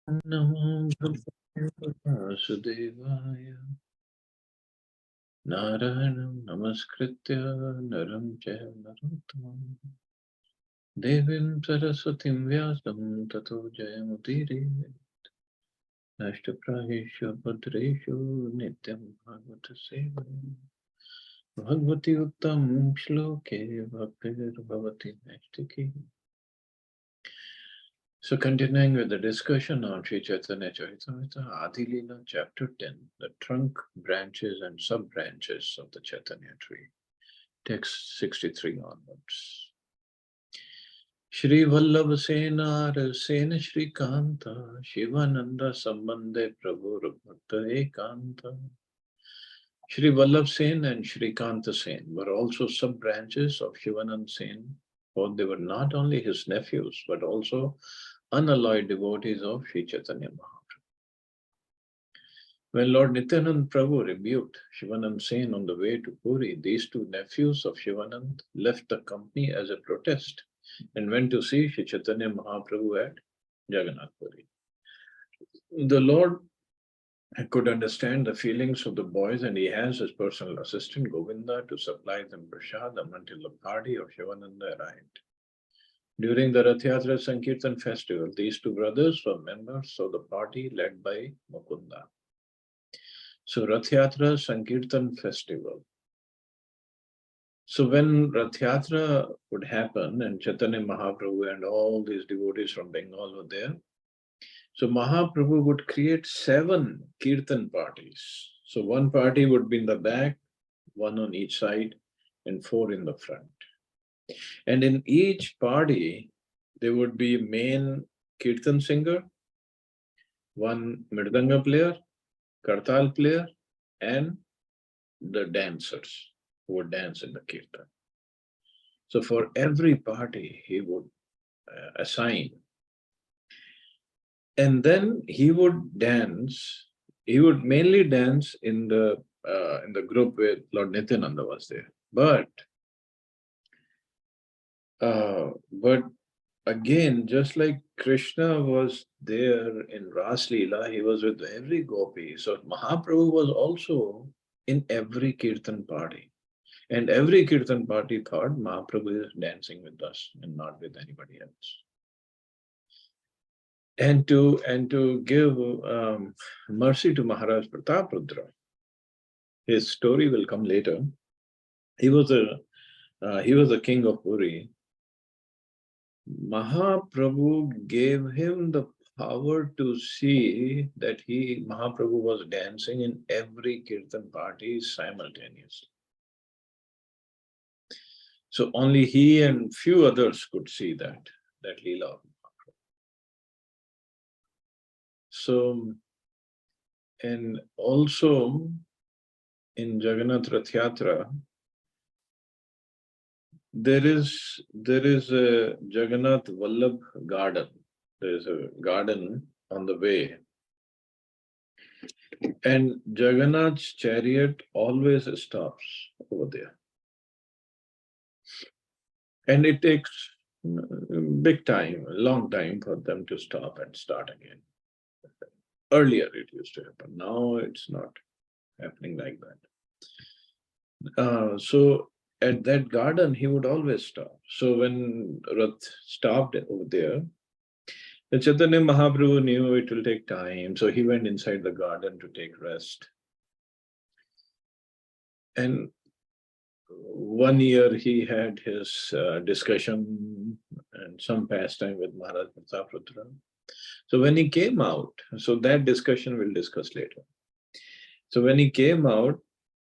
Namo Bhagavate Vasudevaya. Narayanam Namaskritya Naram Chaiva Narottamam Devim Saraswatim Vyasam Tato Jayamudire Nashtapraheshu Bhadreshu Nityam Bhagavata Sevaya Bhagavati Uttam Shloke Bhaktir Bhavati Naistiki. So continuing with the discussion on Sri Chaitanya Charitamrita, Adi Lila, chapter 10, the trunk, branches and sub-branches of the Chaitanya tree, text 63 onwards. Shri Vallabh Senar Sena Shri Kanta, Shivananda Sambandhe Prabhu Bhakta Ekanta. Shri Vallabh Sen and Shri Kanta Sen were also sub-branches of Shivanand Sen, for they were not only his nephews, but also unalloyed devotees of Sri Chaitanya Mahaprabhu. When Lord Nityanand Prabhu rebuked Shivanand Sen on the way to Puri, these two nephews of Shivanand left the company as a protest and went to see Sri Chaitanya Mahaprabhu at Jagannath Puri. The Lord could understand the feelings of the boys, and he has his personal assistant Govinda to supply them prasadam until the party of Shivananda arrived. During the Rath Yatra Sankirtan festival, these two brothers were members of the party led by Mukunda. So Rath Yatra Sankirtan festival. So when Rath Yatra would happen and Chaitanya Mahaprabhu and all these devotees from Bengal were there, so Mahaprabhu would create 7 Kirtan parties. So one party would be in the back, 1 on each side, and 4 in the front. And in each party, there would be a main Kirtan singer, 1 Mridanga player, Kartal player, and the dancers who would dance in the Kirtan. So for every party, he would assign. And then he would dance, he would mainly dance in the group where Lord Nityananda was there. But again, just like Krishna was there in Ras Leela, he was with every gopi. So Mahaprabhu was also in every Kirtan party. And every Kirtan party thought Mahaprabhu is dancing with us and not with anybody else. And to give mercy to Maharaj Prataprudra, his story will come later. He was a king of Puri. Mahaprabhu gave him the power to see that Mahaprabhu was dancing in every Kirtan party simultaneously. So only he and few others could see that Leela of Mahaprabhu. So, and also in Jagannath Rath Yatra, there is a Jagannath Vallabh garden. There is a garden on the way. And Jagannath's chariot always stops over there. And it takes big time, a long time for them to stop and start again. Earlier it used to happen. Now it's not happening like that. So at that garden, he would always stop. So when Rath stopped over there, the Chaitanya Mahaprabhu knew it will take time. So he went inside the garden to take rest. And 1 year he had his discussion and some pastime with Maharaj Prataprudra. So when he came out, so that discussion we'll discuss later. So when he came out,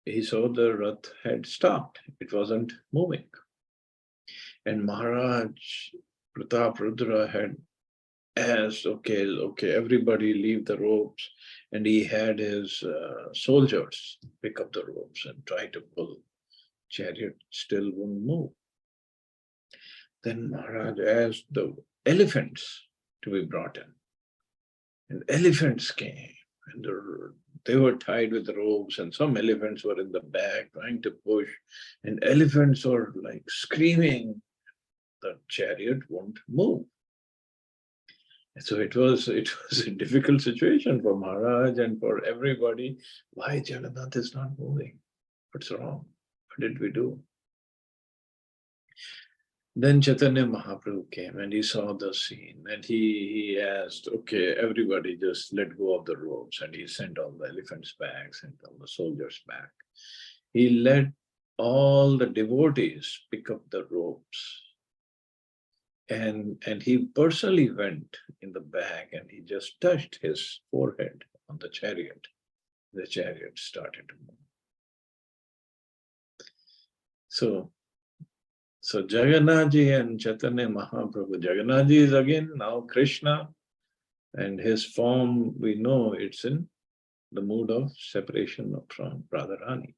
he saw the Rath had stopped. It wasn't moving. And Maharaj Prataprudra had asked, okay, everybody leave the ropes. And he had his soldiers pick up the ropes and try to pull. Chariot still won't move. Then Maharaj asked the elephants to be brought in. And elephants came. And they were tied with ropes, and some elephants were in the back trying to push. And elephants were like screaming. The chariot won't move. So it was a difficult situation for Maharaj and for everybody. Why Jagannath is not moving? What's wrong? What did we do? Then Chaitanya Mahaprabhu came and he saw the scene and he asked, okay, everybody just let go of the ropes, and he sent all the elephants back, sent all the soldiers back. He let all the devotees pick up the ropes, and he personally went in the back and he just touched his forehead on the chariot. The chariot started to move. So Jagannathji and Chaitanya Mahaprabhu. Jagannathji is again now Krishna, and his form, we know it's in the mood of separation from Radharani.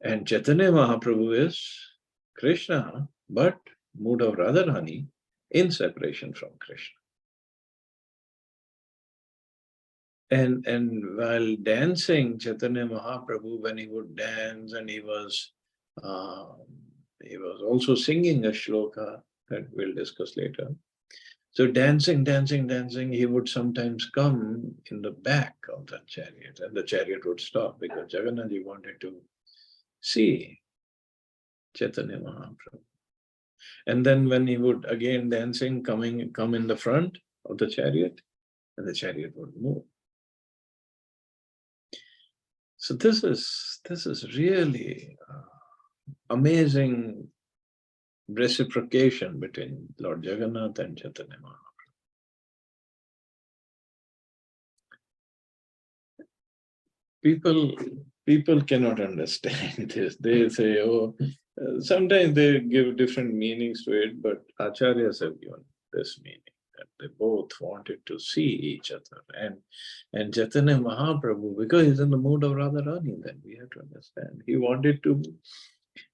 And Chaitanya Mahaprabhu is Krishna, but mood of Radharani in separation from Krishna. And while dancing, Chaitanya Mahaprabhu, when he would dance, and he was also singing a shloka that we'll discuss later. So dancing, he would sometimes come in the back of the chariot, and the chariot would stop because Jagannathji wanted to see Chaitanya Mahaprabhu. And then when he would again dancing, come in the front of the chariot, and the chariot would move. So this is really amazing reciprocation between Lord Jagannath and Chaitanya Mahaprabhu. People cannot understand this. They say, oh, sometimes they give different meanings to it, but acharyas have given this meaning, that they both wanted to see each other. And Chaitanya Mahaprabhu, because he's in the mood of Radharani, then we have to understand. He wanted to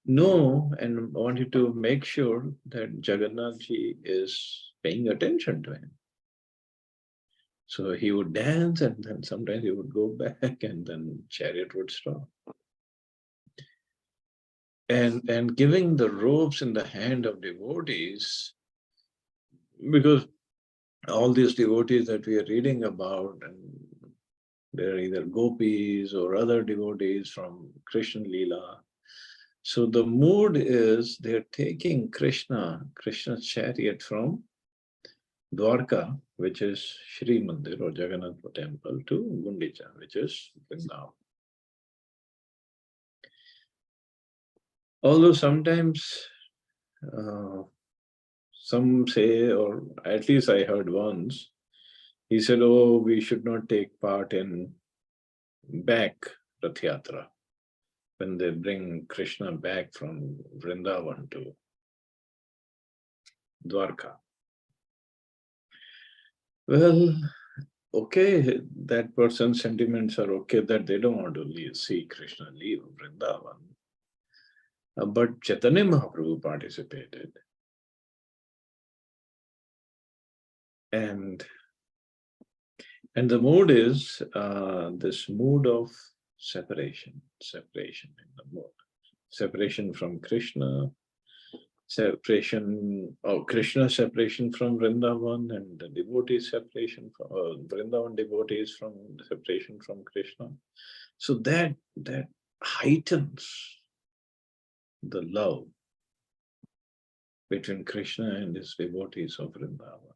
know and wanted to make sure that Jagannathji is paying attention to him. So he would dance, and then sometimes he would go back, and then chariot would stop. And giving the ropes in the hand of devotees, because all these devotees that we are reading about, and they're either gopis or other devotees from Krishna Lila. So the mood is they're taking Krishna's chariot from Dwarka, which is Shri Mandir or Jagannath temple, to Gundicha, which is Vrindavan. Although sometimes some say, or at least I heard once, he said, oh, we should not take part in back Rath Yatra, when they bring Krishna back from Vrindavan to Dwarka. Well, okay, that person's sentiments are okay, that they don't want to see Krishna leave Vrindavan. But Chaitanya Mahaprabhu participated. And the mood is this mood of separation in the mood. Separation from Krishna, separation of Krishna, separation from Vrindavan, and the devotee separation from Vrindavan devotees from separation from Krishna. So that heightens the love between Krishna and his devotees of Vrindavan.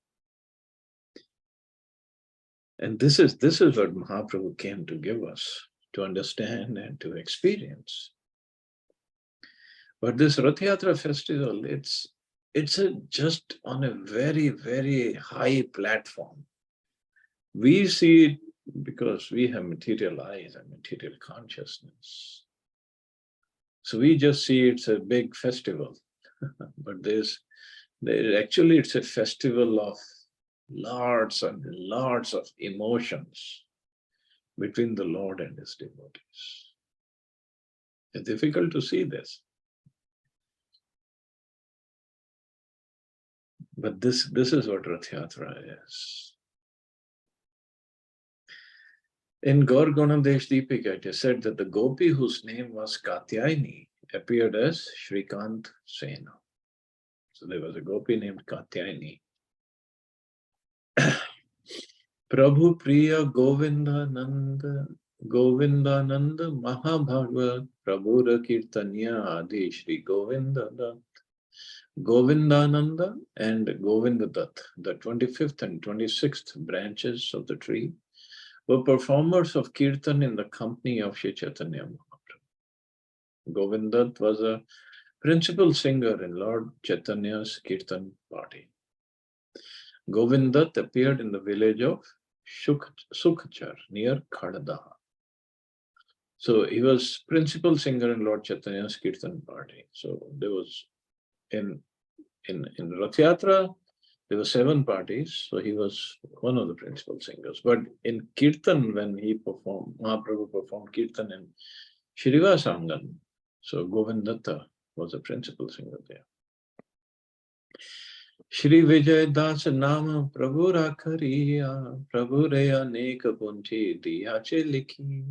And this is what Mahaprabhu came to give us, to understand and to experience. But this Rath Yatra festival, it's just on a very, very high platform. We see it because we have material eyes and material consciousness. So we just see it's a big festival. But actually it's a festival of lots and lots of emotions between the Lord and his devotees. It's difficult to see this. But this is what Rath Yatra is. In Gaur Ganadesh Deepika, it is said that the gopi whose name was Katyayani appeared as Shrikant Sena. So there was a gopi named Katyayani. Prabhu Priya Govindananda Mahabhagavad Prabhu Kirtanya Adi Shri Govinda Govindananda and Govindadat, the 25th and 26th branches of the tree, were performers of Kirtan in the company of Shri Chaitanya Mahaprabhu. Govindadat was a principal singer in Lord Chaitanya's Kirtan party. Govindadat appeared in the village of Sukhachar near Khadadaha. So he was principal singer in Lord Chaitanya's Kirtan party. So there was in Rath Yatra, there were 7 parties, so he was one of the principal singers. But in Kirtan, when he performed, Mahaprabhu performed Kirtan in Shrivasa Angan, so Govindatta was the principal singer there. Shri Vijay Das Nama Prabhu Rakhariya, Prabhu Reya Neka Punchi Diyache Likhi.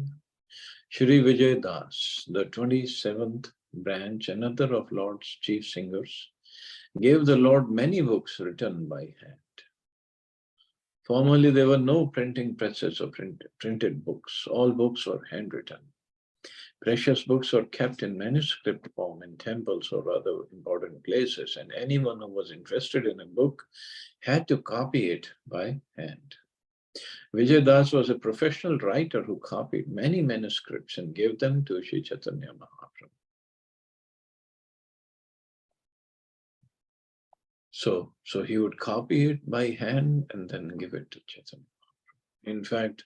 Shri Vijay Das, the 27th branch, another of Lord's chief singers, gave the Lord many books written by hand. Formerly, there were no printing presses or printed books. All books were handwritten. Precious books were kept in manuscript form in temples or other important places, and anyone who was interested in a book had to copy it by hand. Vijay Das was a professional writer who copied many manuscripts and gave them to Sri Chaitanya Mahaprabhu. So he would copy it by hand and then give it to Chaitanya. In fact,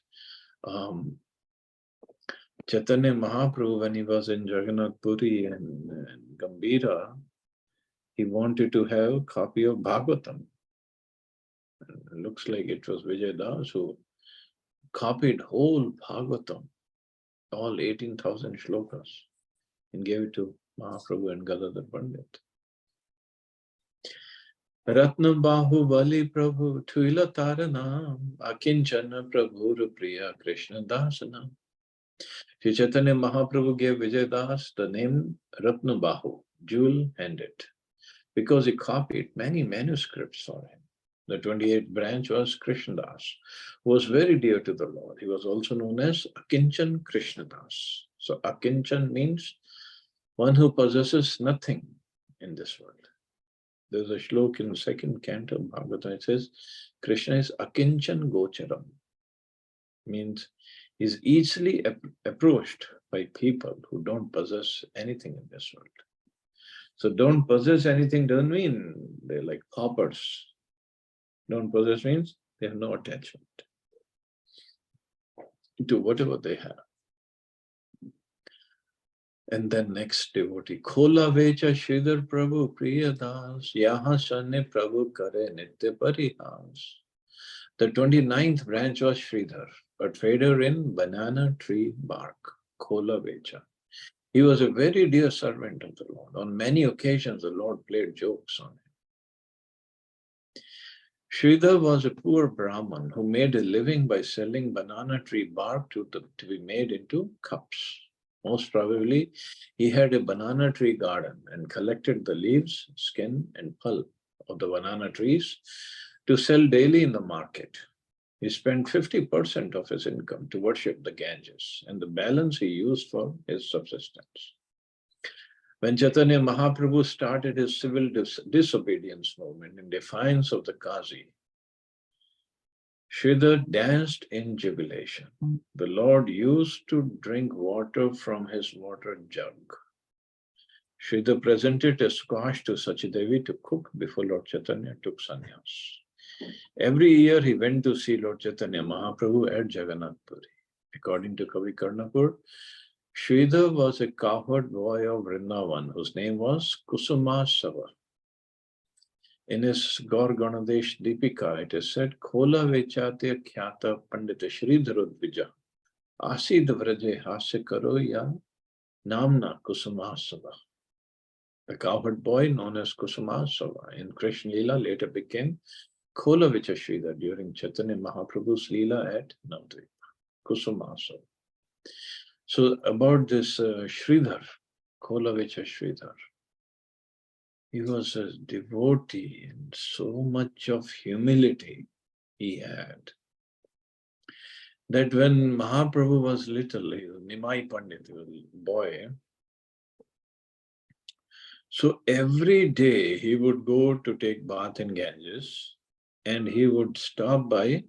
Chaitanya Mahaprabhu, when he was in Jagannath Puri and Gambhira, he wanted to have a copy of Bhagavatam. And it looks like it was Vijay Das who copied whole Bhagavatam, all 18,000 shlokas, and gave it to Mahaprabhu and Gadadhar Pandit. Ratna Bahu Bali Prabhu Tuila Taranam Akinchana Prabhu Priya Krishna Dasana. Sri Chaitanya Mahaprabhu gave Vijay Das the name Ratna Bahu, jewel-handed, because he copied many manuscripts for him. The 28th branch was Krishnadas, who was very dear to the Lord. He was also known as Akinchan Krishnadas. So Akinchan means one who possesses nothing in this world. There's a shlok in the 2nd canto of Bhagavatam. It says, Krishna is Akinchan Gocharam. Means he's easily approached by people who don't possess anything in this world. So don't possess anything doesn't mean they're like paupers. Don't possess means they have no attachment to whatever they have. And then next devotee, Khola Vecha Shridhar Prabhu Priya Das, Yaha Sanne Prabhu Kare Nitya Parihas. The 29th branch was Shridhar, a trader in banana tree bark, Khola Vecha. He was a very dear servant of the Lord. On many occasions, the Lord played jokes on him. Shridhar was a poor Brahmin who made a living by selling banana tree bark to be made into cups. Most probably, he had a banana tree garden and collected the leaves, skin, and pulp of the banana trees to sell daily in the market. He spent 50% of his income to worship the Ganges, and the balance he used for his subsistence. When Chaitanya Mahaprabhu started his civil disobedience movement in defiance of the Qazi, Shridhar danced in jubilation. The Lord used to drink water from his water jug. Shridhar presented a squash to Sachidevi to cook before Lord Chaitanya took sannyas. Every year he went to see Lord Chaitanya Mahaprabhu at Jagannath Puri. According to Kavi Karnapur, Shridhar was a cowherd boy of Vrindavan whose name was Kusuma Sava. In his Gaur Ganadesh Deepika, it is said, Khola Vechate Khyata Pandita Shridharudvija Asid Vraje Hasya Karo Ya Namna Kusuma Sava. The cowherd boy known as Kusuma Sava in Krishna Lila later became Khola Vecha Shridhar during Chaitanya Mahaprabhu's Lila at Navadvip, Kusuma Sava. So about this Shridhar, Khola Vecha Shridhar, he was a devotee in so much of humility he had. That when Mahaprabhu was little, he was Nimai Pandit, he was a boy. So every day he would go to take bath in Ganges, and he would stop by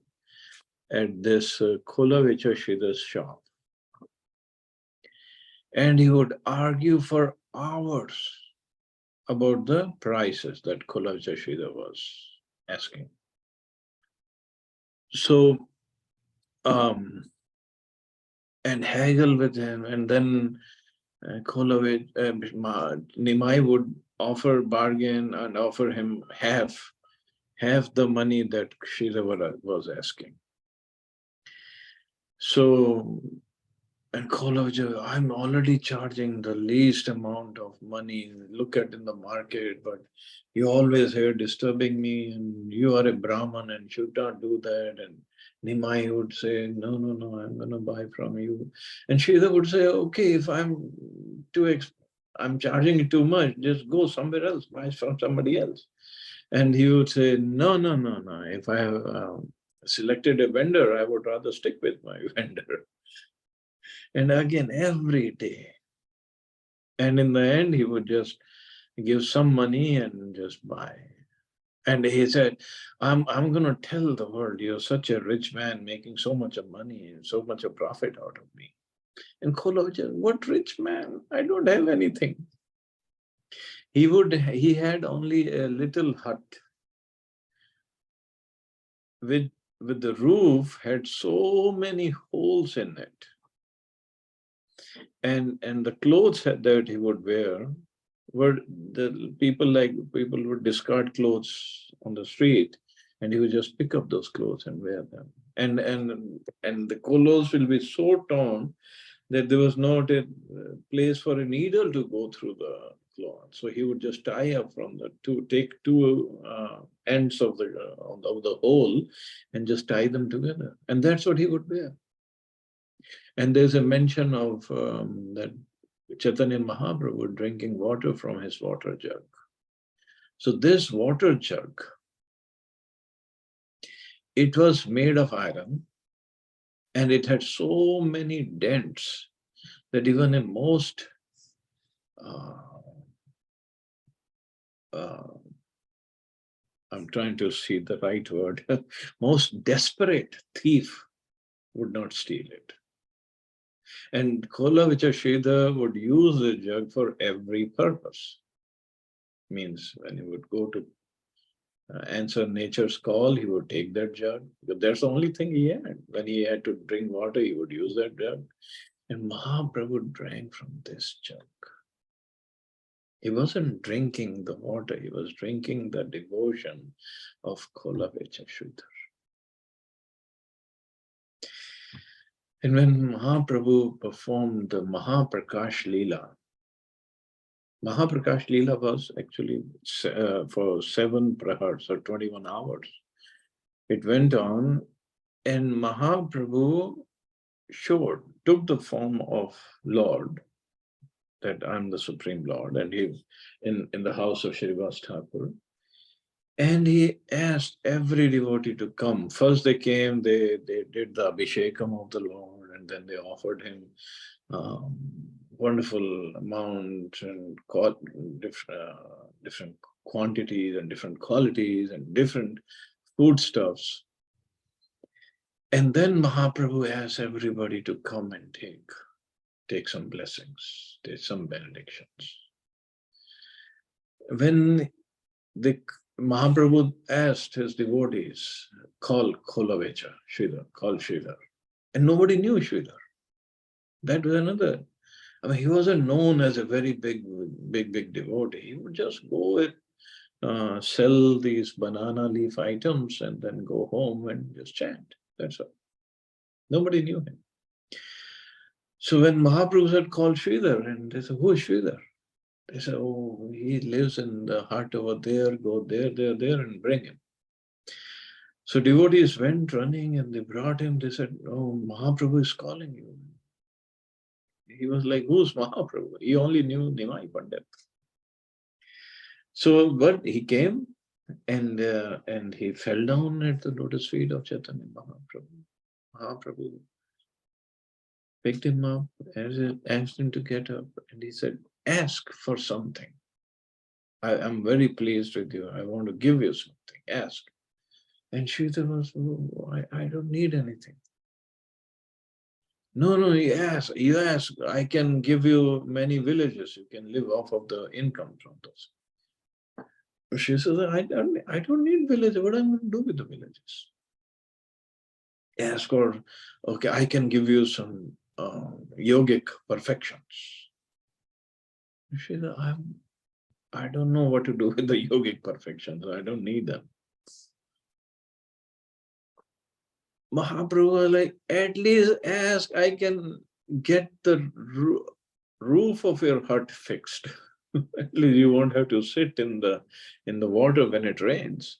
at this Khulavecha Shridar's shop. And he would argue for hours about the prices that Khulavecha Sridhar was asking. So, and haggle with him, and then Nimai would offer bargain and offer him half the money that Sridhar was asking. So, and Kholavecha, I'm already charging the least amount of money. Look at in the market, but you always here disturbing me, and you are a Brahman and should not do that. And Nimai would say, no, no, no, I'm going to buy from you. And Sridhar would say, okay, if I'm I'm charging you too much, just go somewhere else, buy from somebody else. And he would say, no, no, no, no. If I have selected a vendor, I would rather stick with my vendor. And again, every day. And in the end, he would just give some money and just buy. And he said, I'm going to tell the world, you're such a rich man making so much of money and so much of profit out of me. And Kholavecha, what rich man? I don't have anything. He had only a little hut with the roof had so many holes in it. And the clothes that he would wear were the people would discard clothes on the street, and he would just pick up those clothes and wear them. And the clothes will be so torn that there was not a place for a needle to go through the cloth. So he would just tie up from take two ends of the hole and just tie them together. And that's what he would wear. And there's a mention of that Chaitanya Mahaprabhu drinking water from his water jug. So this water jug, it was made of iron, and it had so many dents that even in most I'm trying to see the right word, most desperate thief would not steal it. And Kholavecha Sridhar would use the jug for every purpose. Means when he would go to answer nature's call, he would take that jug, because that's the only thing he had. When he had to drink water, he would use that jug. And Mahaprabhu drank from this jug. He wasn't drinking the water, he was drinking the devotion of Kholavecha Sridhar. And when Mahaprabhu performed the Mahaprakash Lila, Mahaprakash Lila was actually for 7 prahars or 21 hours. It went on, and Mahaprabhu took the form of Lord, that I'm the Supreme Lord, and he in the house of Shrivas Thakur. And he asked every devotee to come. First they came, they did the Abhishekam of the Lord, and then they offered him wonderful amount and different quantities and different qualities and different foodstuffs. And then Mahaprabhu asked everybody to come and take some blessings, take some benedictions. When the Mahaprabhu asked his devotees, call Kholavecha Sridhar, call Sridhar. And nobody knew Sridhar. That was another. I mean, he wasn't known as a very big devotee. He would just go and sell these banana leaf items and then go home and just chant. That's all. Nobody knew him. So when Mahaprabhu said, call Sridhar, and they said, who is Sridhar? They said, oh, he lives in the hut over there, go there, and bring him. So devotees went running and they brought him. They said, oh, Mahaprabhu is calling you. He was like, who's Mahaprabhu? He only knew Nimai Pandit. So, but he came And he fell down at the lotus feet of Chaitanya Mahaprabhu. Mahaprabhu picked him up, asked him to get up, and he said, ask for something. I am very pleased with you. I want to give you something. Ask. And Sridhar was, oh, I don't need anything. No, no, you ask. I can give you many villages. You can live off of the income from those. She says, I don't need villages. What am I going to do with the villages? Ask for, okay, I can give you some yogic perfections. She said, I don't know what to do with the yogic perfections. I don't need them. Mahaprabhu, like, at least ask, I can get the roof of your hut fixed. At least you won't have to sit in the water when it rains.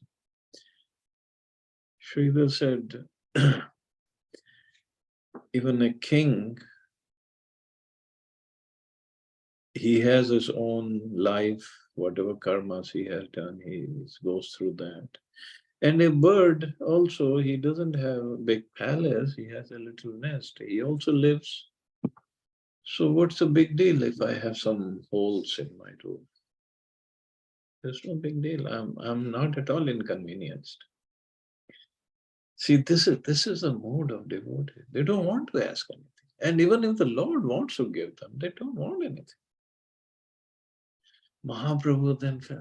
Sridhar said, even a king, he has his own life, whatever karmas he has done, he goes through that. And a bird also, he doesn't have a big palace, he has a little nest. He also lives. So what's the big deal if I have some holes in my roof? There's no big deal. I'm not at all inconvenienced. See, this is the mode of devotees. They don't want to ask anything. And even if the Lord wants to give them, they don't want anything. Mahaprabhu then said,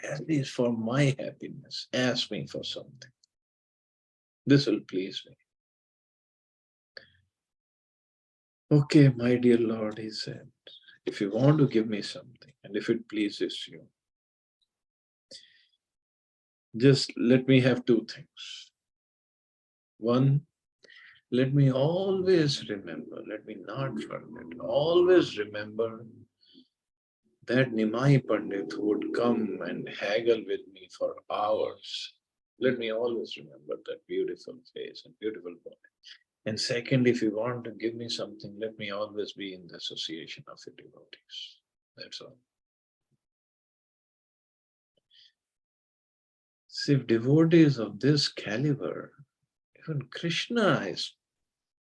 at least for my happiness, ask me for something. This will please me. Okay, my dear Lord, he said, if you want to give me something, and if it pleases you, just let me have two things. One, let me always remember, let me not forget, always remember that Nimai Pandit who would come and haggle with me for hours. Let me always remember that beautiful face and beautiful body. And second, if you want to give me something, let me always be in the association of your devotees. That's all. See, if devotees of this caliber, even Krishna is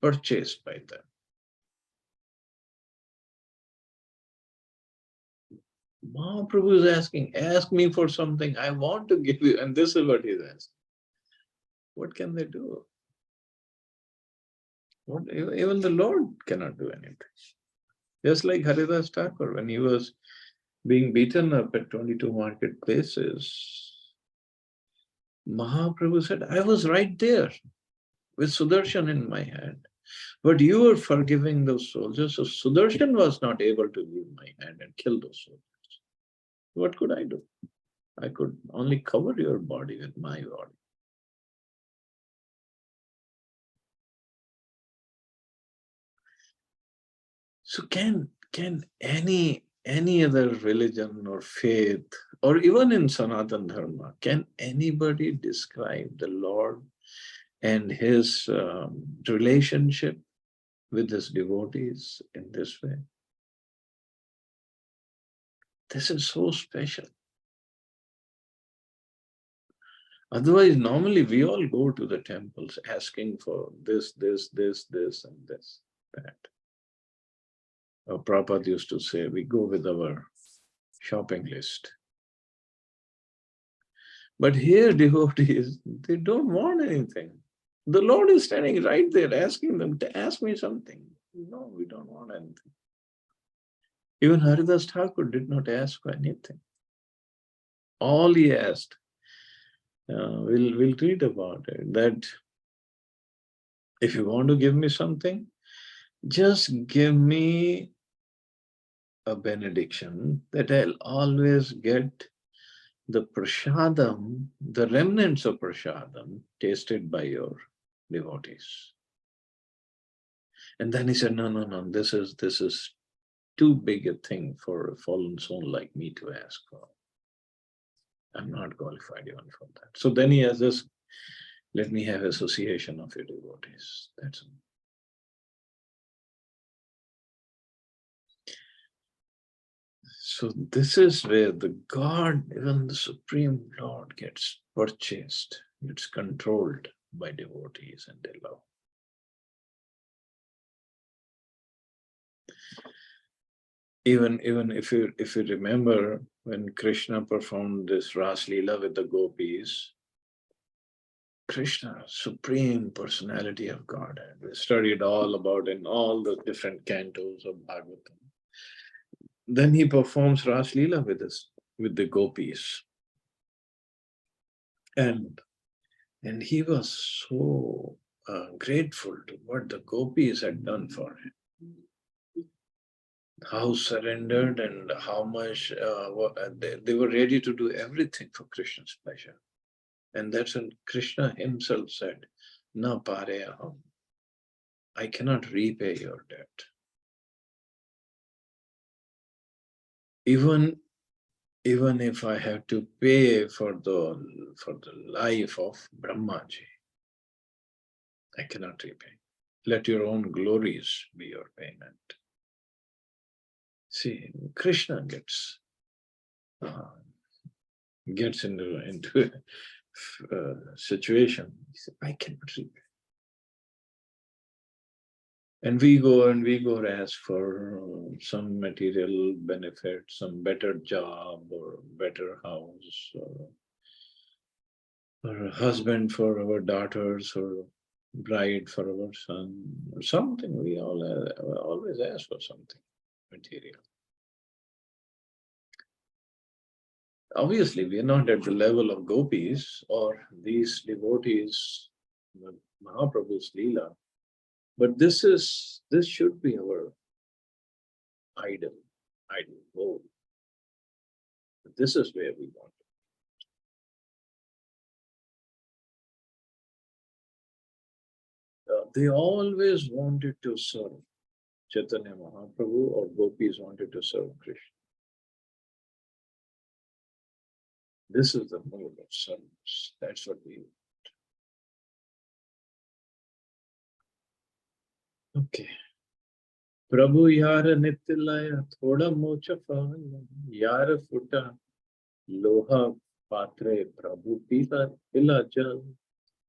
purchased by them. Mahaprabhu is asking, ask me for something, I want to give you, and this is what he's asking. What can they do? Even the Lord cannot do anything. Just like Haridas Thakur, when he was being beaten up at 22 marketplaces, Mahaprabhu said, I was right there with Sudarshan in my hand. But you were forgiving those soldiers, so Sudarshan was not able to leave my hand and kill those soldiers. What could I do? I could only cover your body with my body. So can any other religion or faith, or even in Sanatana Dharma, can anybody describe the Lord and his relationship with his devotees in this way? This is so special. Otherwise, normally we all go to the temples asking for this, this, this, this, and this, that. Our Prabhupada used to say, we go with our shopping list. But here, devotees, they don't want anything. The Lord is standing right there asking them to ask me something. No, we don't want anything. Even Haridas Thakur did not ask for anything. All he asked, we'll read about it, that if you want to give me something, just give me a benediction that I'll always get the prasadam, the remnants of prasadam tasted by your devotees. And then he said, no, no, no, this is too big a thing for a fallen soul like me to ask for. I'm not qualified even for that. So then he has this, let me have association of your devotees. That's all. So this is where the God, even the Supreme Lord, gets purchased, gets controlled by devotees and their love. Even if you remember when Krishna performed this Ras Lila with the gopis, Krishna, Supreme Personality of Godhead. We studied all about in all the different cantos of Bhagavatam. Then he performs Ras Lila with us, with the gopis. And he was so grateful to what the gopis had done for him. How surrendered and how much they were ready to do everything for Krishna's pleasure. And that's when Krishna himself said, Na pare aham, I cannot repay your debt. Even if I have to pay for the life of Brahmaji, I cannot repay. Let your own glories be your payment. See, Krishna gets into a situation. He said, I cannot repay. And we go and ask for some material benefit, some better job or better house, or a husband for our daughters, or bride for our son, or something. We all always ask for something material. Obviously, we are not at the level of gopis or these devotees, Mahaprabhu's Leela. But this should be our ideal goal. This is where we want it. They always wanted to serve Chaitanya Mahaprabhu, or gopis wanted to serve Krishna. This is the mode of service. That's what we want. Okay. Prabhu yara nitilaya thoda mocha phala, yara futa loha patre Prabhu pila jal.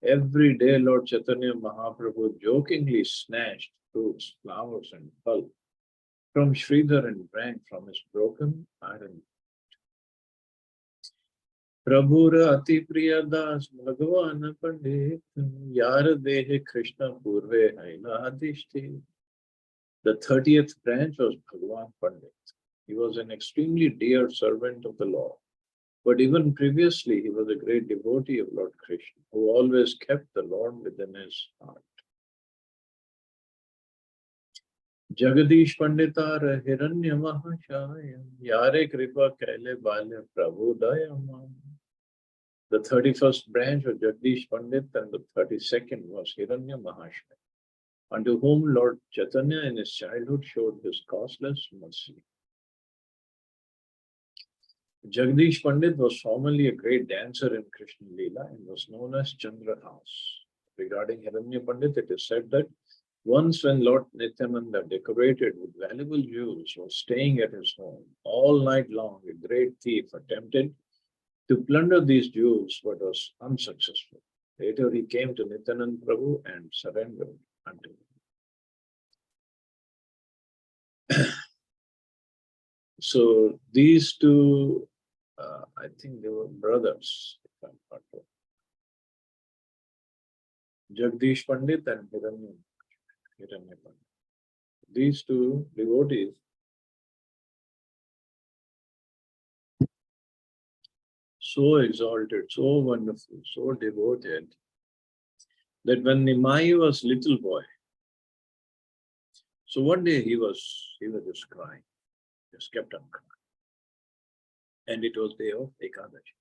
Every day Lord Chaitanya Mahaprabhu jokingly snatched fruits, flowers and pulp from Sridhar and drank from his broken iron. Prabhura ati priya das Bhagavan Pandit yara dehe Krishna purve haila adishti. The 30th branch was Bhagavan Pandit. He was an extremely dear servant of the Lord. But even previously, he was a great devotee of Lord Krishna, who always kept the Lord within his heart. Jagadish Panditar Hiranya Mahashaya Yare Kripa Kaile Bale Prabhu Dayama. The 31st branch was Jagadish Pandit, and the 32nd was Hiranya Mahashaya, unto whom Lord Chaitanya in his childhood showed his causeless mercy. Jagadish Pandit was formerly a great dancer in Krishna Leela and was known as Chandrahas. Regarding Hiranya Pandit, it is said that once when Lord Nityananda, decorated with valuable jewels, was staying at his home, all night long a great thief attempted to plunder these jewels but was unsuccessful. Later he came to Nityananda Prabhu and surrendered unto him. So these two, I think they were brothers, if I'm not wrong. Jagdish Pandit and Hiranya Pandit. These two devotees so exalted, so wonderful, so devoted, that when Nimai was little boy, so one day he was just crying, just kept on crying. And it was day of Ekadashi.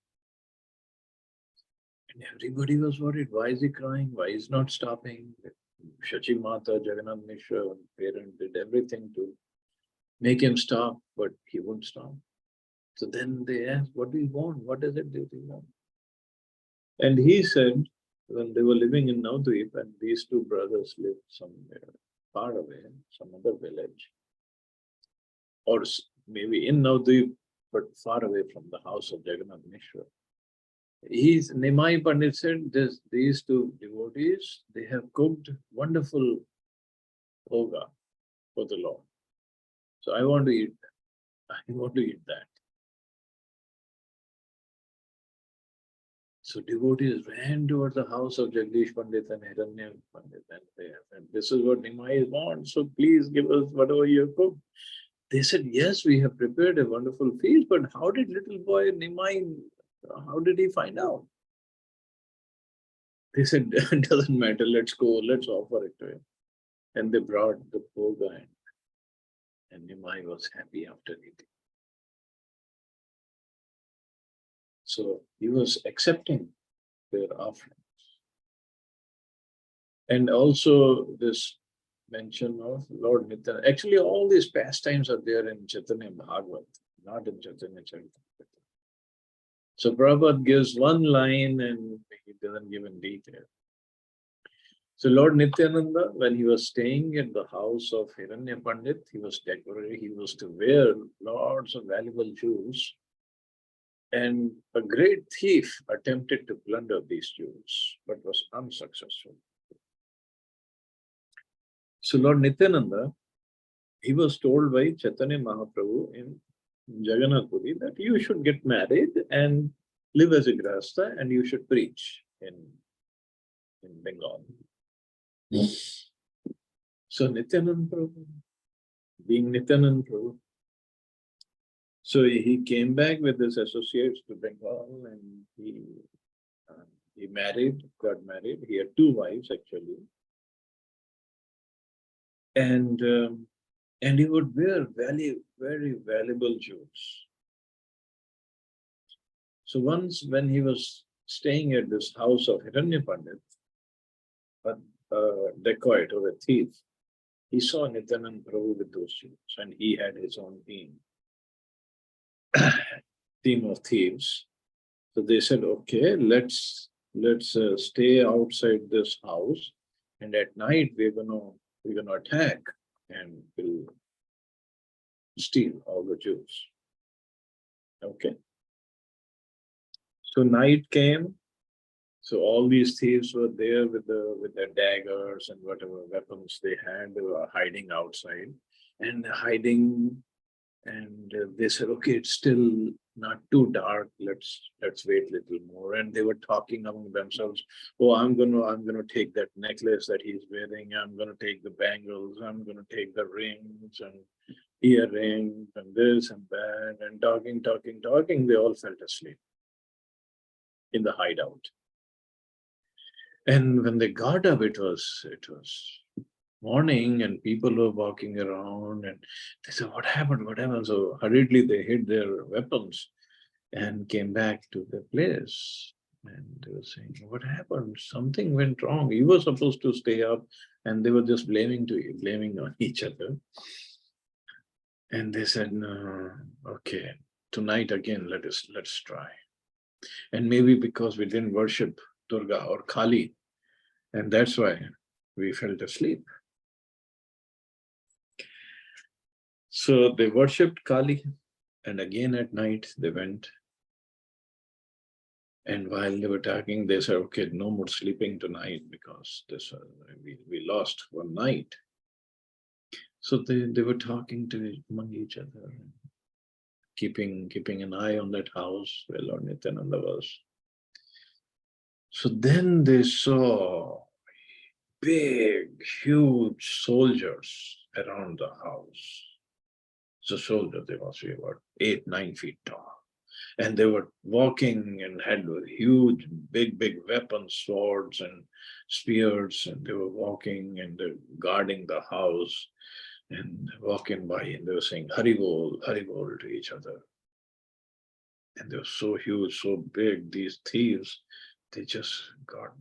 And everybody was worried. Why is he crying? Why is he not stopping? Shachi Mata, Jagannath Mishra, parent did everything to make him stop, but he wouldn't stop. So then they asked, what do you want? What is it that you want? And he said, when they were living in Navdvip, and these two brothers lived somewhere far away, some other village, or maybe in Navadvip, but far away from the house of Jagannath Mishra. Nimai Pandit said, these two devotees, they have cooked wonderful bhoga for the Lord. So I want to eat. I want to eat that. So devotees ran towards the house of Jagdish Pandit and Hiranya Pandit, and this is what Nimai wants. So please give us whatever you have cooked. They said, yes, we have prepared a wonderful feast, but how did little boy Nimai, how did he find out? They said, it doesn't matter, let's go, let's offer it to him. And they brought the bhoga in, and Nimai was happy after eating. So he was accepting their offerings. And also this mention of Lord Nityananda. Actually, all these pastimes are there in Chaitanya Bhagavat, not in Chaitanya Charitamrita. So Prabhupada gives one line and he doesn't give in detail. So Lord Nityananda, when he was staying at the house of Hiranya Pandit, he was decorated, he was to wear lots of valuable jewels. And a great thief attempted to plunder these jewels, but was unsuccessful. So Lord Nityananda, he was told by Chaitanya Mahaprabhu in Jagannath Puri that you should get married and live as a grahastha and you should preach in Bengal. So Nityananda Prabhu, being Nityananda Prabhu, so he came back with his associates to Bengal and he got married. He had two wives actually. And he would wear very valuable jewels. So once when he was staying at this house of Hiranya Pandit, a dacoit or a thief, he saw Nityananda Prabhu with those jewels, and he had his own team of thieves. So they said, okay, let's stay outside this house, and at night we're gonna attack and we'll steal all the jewels. Okay. So night came. So all these thieves were there with their daggers and whatever weapons they had. They were hiding outside and hiding. And they said, okay, it's still not too dark. Let's wait a little more. And they were talking among themselves. Oh, I'm gonna take that necklace that he's wearing. I'm gonna take the bangles. I'm gonna take the rings and earrings and this and that. And talking. They all fell asleep in the hideout. And when they got up, it was morning and people were walking around and they said, what happened? So hurriedly they hid their weapons and came back to the place. And they were saying, what happened? Something went wrong. You were supposed to stay up, and they were just blaming on each other. And they said, no, okay, tonight again, let's try. And maybe because we didn't worship Durga or Kali, and that's why we fell asleep. So they worshipped Kali, and again at night they went. And while they were talking, they said, okay, no more sleeping tonight because this we lost one night. So they were talking among each other, keeping an eye on that house where Lord Nityananda was. So then they saw big, huge soldiers around the house. So soldiers, they must be about 8-9 feet tall. And they were walking and had huge, big weapons, swords and spears, and they were walking and guarding the house and walking by, and they were saying Hari Bol to each other. And they were so huge, so big, these thieves, they just got,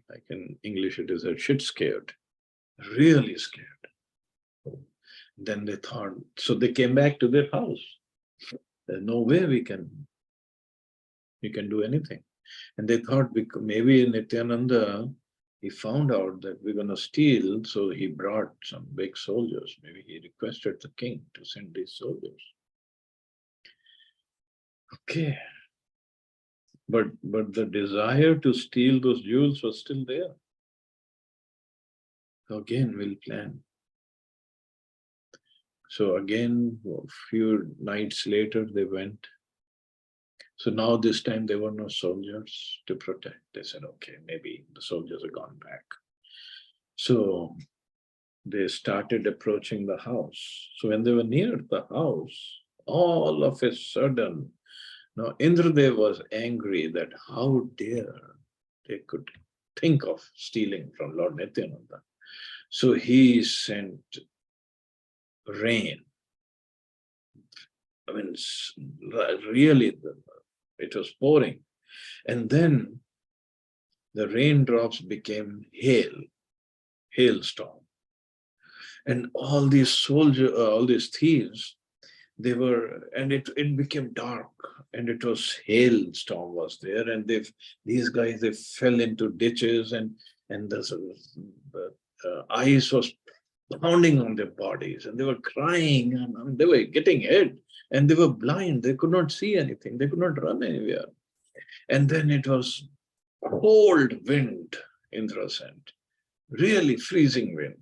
like in English it is a shit scared, really scared. Then they thought, so they came back to their house. There's no way we can do anything. And they thought maybe Nityananda, he found out that we're going to steal, so he brought some big soldiers. Maybe he requested the king to send these soldiers. Okay. But the desire to steal those jewels was still there. Again, we'll plan. So again, a few nights later, they went. So now this time there were no soldiers to protect. They said, okay, maybe the soldiers have gone back. So they started approaching the house. So when they were near the house, all of a sudden, now Indradev was angry that how dare they could think of stealing from Lord Nityananda. So he sent rain. I mean, really, it was pouring. And then the raindrops became hailstorm. And all these soldiers, all these thieves, they were, and it became dark, and it was hailstorm was there, and these guys, they fell into ditches, and the ice was pounding on their bodies, and they were crying, and I mean, they were getting hit, and they were blind, they could not see anything, they could not run anywhere. And then it was cold wind, Indra sent, really freezing wind.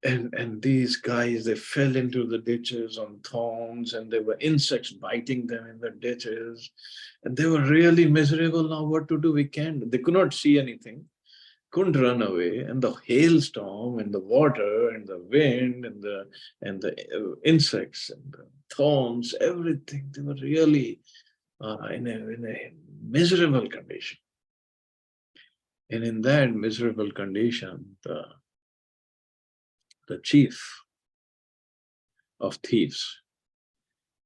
And these guys, they fell into the ditches on thorns, and there were insects biting them in the ditches, and they were really miserable. Now what to do? We can't. They could not see anything, couldn't run away, and the hailstorm and the water and the wind and the insects and the thorns, everything. They were really in a miserable condition. And in that miserable condition, the chief of thieves,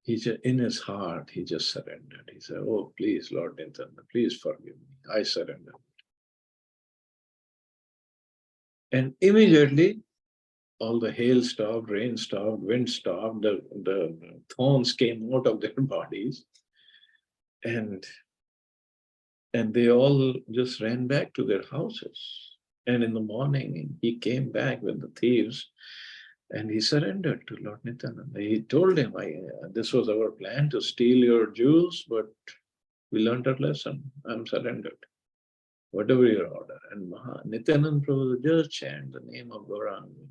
he just, in his heart, he just surrendered. He said, oh, please, Lord Nityananda, please forgive me. I surrender. And immediately, all the hail stopped, rain stopped, wind stopped, the thorns came out of their bodies. And they all just ran back to their houses. And in the morning, he came back with the thieves, and he surrendered to Lord Nityananda. He told him, this was our plan to steal your jewels, but we learned our lesson. I'm surrendered. Whatever your order. And Nityananda Prabhu just chant the name of Gauranga.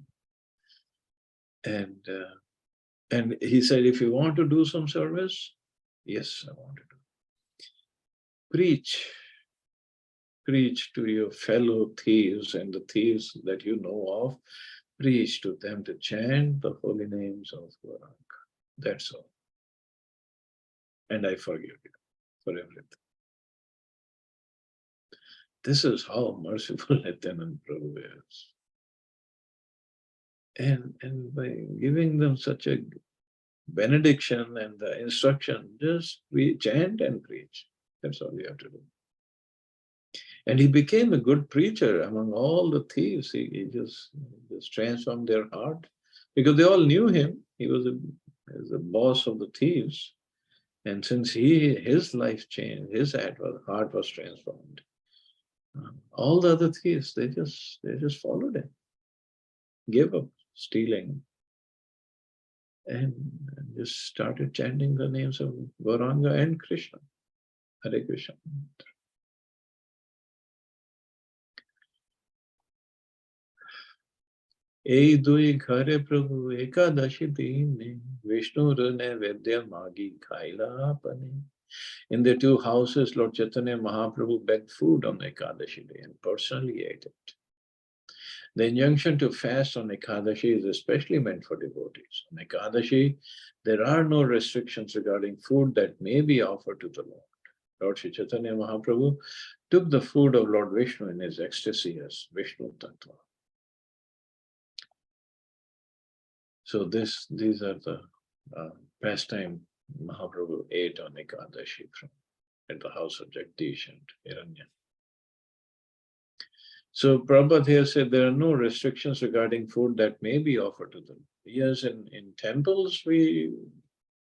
And he said, if you want to do some service, yes, I want to do. Preach to your fellow thieves and the thieves that you know of. Preach to them to chant the holy names of Gauranga. That's all. And I forgive you for everything. This is how merciful Nityananda Prabhu is. And by giving them such a benediction and the instruction, just we chant and preach. That's all we have to do. And he became a good preacher among all the thieves. He just transformed their heart, because they all knew him. He was the boss of the thieves. And since his life changed, his heart was transformed. All the other thieves, they just followed him, gave up stealing, and just started chanting the names of Gauranga and Krishna. Hare Krishna. এই দুই ঘরে প্রভু একাদশী দিনে বিষ্ণুর নৈবেদ্য মাগি খাইলা আপনে. In the two houses, Lord Chaitanya Mahaprabhu begged food on Ekadashi day and personally ate it. The injunction to fast on Ekadashi is especially meant for devotees. On Ekadashi, there are no restrictions regarding food that may be offered to the Lord. Lord Sri Chaitanya Mahaprabhu took the food of Lord Vishnu in his ecstasy as Vishnu Tattva. So these are the pastime Mahaprabhu ate on Ekadashi at the house of Jagdish and Hiranya. So Prabhupada here said there are no restrictions regarding food that may be offered to them. Yes, in temples we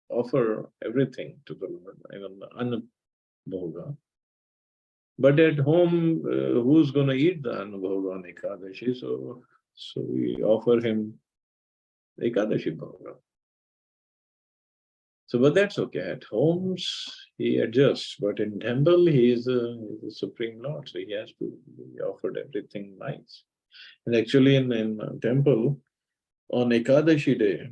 offer everything to the Lord, even the Anna Bhoga. But at home, who's going to eat the Anubhog on Ekadashi? So we offer him Ekadashi Bhoga. So, but that's okay. At homes, he adjusts, but in temple, he is the Supreme Lord, so he has to be offered everything nice. And actually, in temple, on Ekadashi day,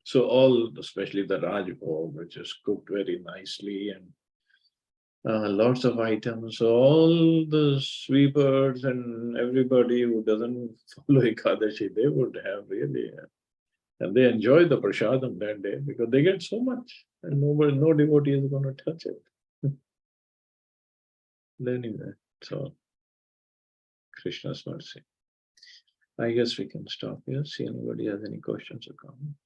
so all, especially the Raj Bhog, which is cooked very nicely and lots of items. So all the sweepers and everybody who doesn't follow Ekadashi, they would have really, and they enjoy the prasadam that day because they get so much, and no devotee is going to touch it. Anyway, so Krishna's mercy. I guess we can stop here. See anybody has any questions or comments.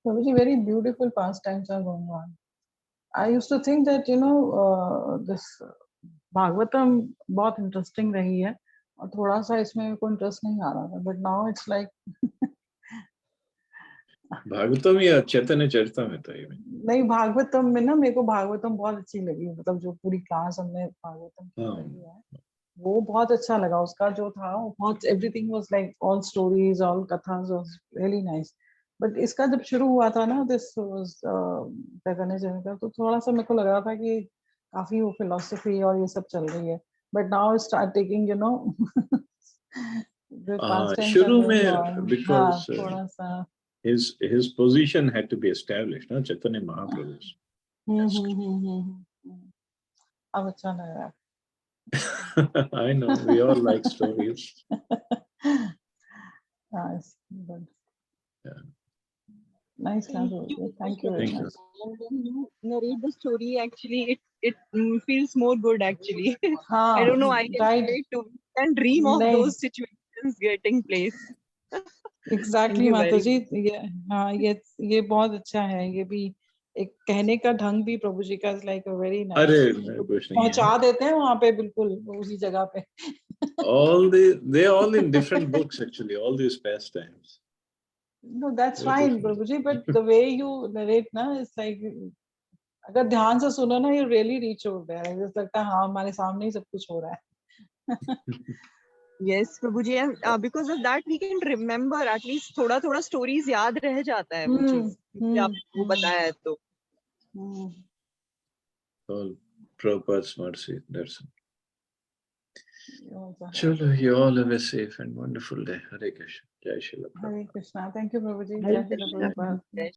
Very beautiful pastimes are going on. I used to think that this Bhagavatam बहुत interesting रही है और थोड़ा सा इसमें कोई interest नहीं आ रहा था, but now it's like Bhagavatam या चैतन्य चरितमृत है नहीं, भागवतम में ना मेरे को भागवतम बहुत अच्छी लगी, मतलब जो पूरी क्लास हमने भागवतम की है वो बहुत अच्छा लगा। उसका जो था वो बहुत everything was like all stories all kathas was really nice. But इसका जब शुरू हुआ था ना दिस वाज चैतन्य चरितम, तो थोड़ा सा मेरे को लग रहा था कि काफी वो फिलॉसफी और ये सब चल रही है, but now start taking you know the past times are शुरू going में on. because थोड़ा सा his position had to be established, ना Chaitanya Mahaprabhu. अब अच्छा लग रहा है। I know, we all like stories. Nice, good. Yeah. Nice, thank you very much. And when you narrate the story, actually, it feels more good. Actually, हाँ, I don't know. I can right. relate to and dream of नहीं, those situations getting place. Exactly, माताजी, हाँ ये बहुत अच्छा है। ये भी एक कहने का ढंग भी प्रभु जी का लाइक वेरी नाइस। अरे कुछ नहीं पहुंचा देते हैं वहाँ पे बिल्कुल उसी जगह पे। They're all in different books actually, all these pastimes. No, that's fine, Prabhu ji, but the way you narrate ना, it's like अगर ध्यान से सुनो ना, you really reach over there. जैसे लगता है हाँ हमारे सामने ही सब कुछ हो रहा है। Yes, Prabhuji, and because of that we can remember at least थोड़ा stories याद रह जाता है वो चीज कि आपको बताया है तो। All Prabhupada's mercy, that's it. Chalo, you all have a safe and wonderful day. Hare Krishna. Jai Shri Prabhupada. Hare Krishna. Thank you, Prabhuji. Jai Shri Prabhupada.